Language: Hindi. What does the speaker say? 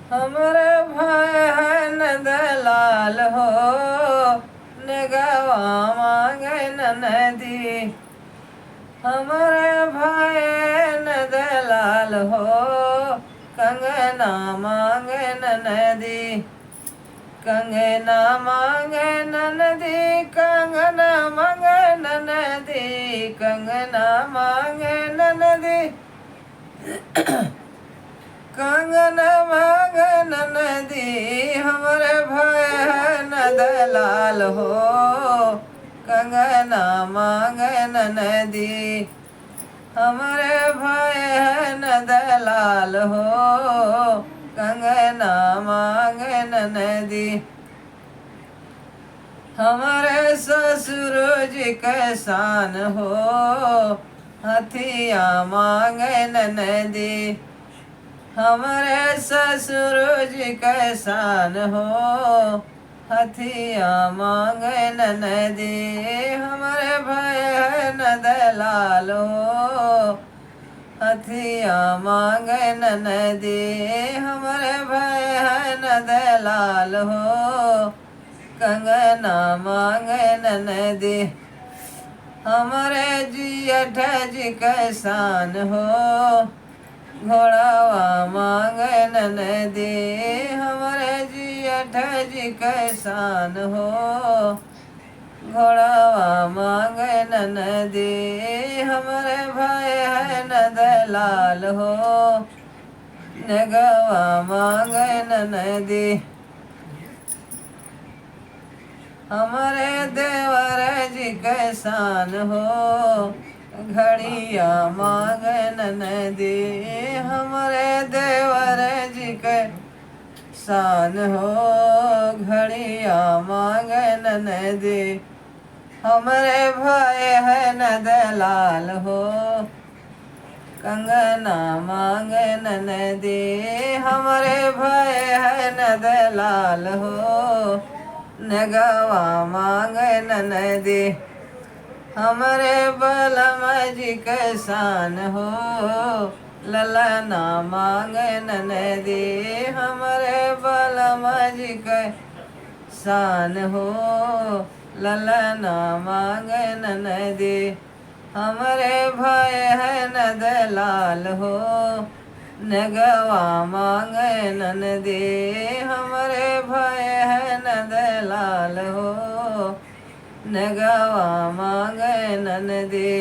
हमरे भाई है नंद लाल हो, नेगवा मांगे ननदी। हमरे भाई नंद लाल हो, कंगना मांगे ननदी। कंगना मांगे ननदी, कंगना मांगे ननदी, कंगना मांगे ननदी। कंगना मांगे ननदी, हमरे भाई है नंद लाल हो, कंगना मांगे ननदी। हमरे भाई है नंद लाल हो, कंगना मांगे ननदी। हमारे ससुर जी के शान हो, हथिया मांगे ननदी। हमारे ससुर जी के शान हो, हथिया मांगे ननदी। हमारे भाई है नंद लाल हो, हथिया मांगे ननदी। हमारे भाई है नंद लाल हो, कंगना मांगे ननदी। हमारे जियठ जी के शान हो, घोड़ावा मांगे ननदी। हमारे जियठ जी के शान हो, घोड़ावा मांगे ननदी। हमारे भाई है नंद लाल हो, नेगवा मांगे ननदी। हमारे देवर जी के शान हो, घड़िया मांगे ननदी। हमारे देवर जी के शान हो, घड़िया मांगे ननदी। हमारे भाई है नंद लाल हो, कंगना मांगे ननदी। हमारे भाई है नंद लाल हो, नेगवा मांगे ननदी। हमारे बलम जी के शान हो, ललना मांगे ननदी। हमारे बलम जी के शान हो, ललना मांगे ननदी। हमारे भाई है नंद लाल हो, नेगवा मांगे ननदी। हमारे भाई है नंद लाल हो, नेगवा मांगे ननदी।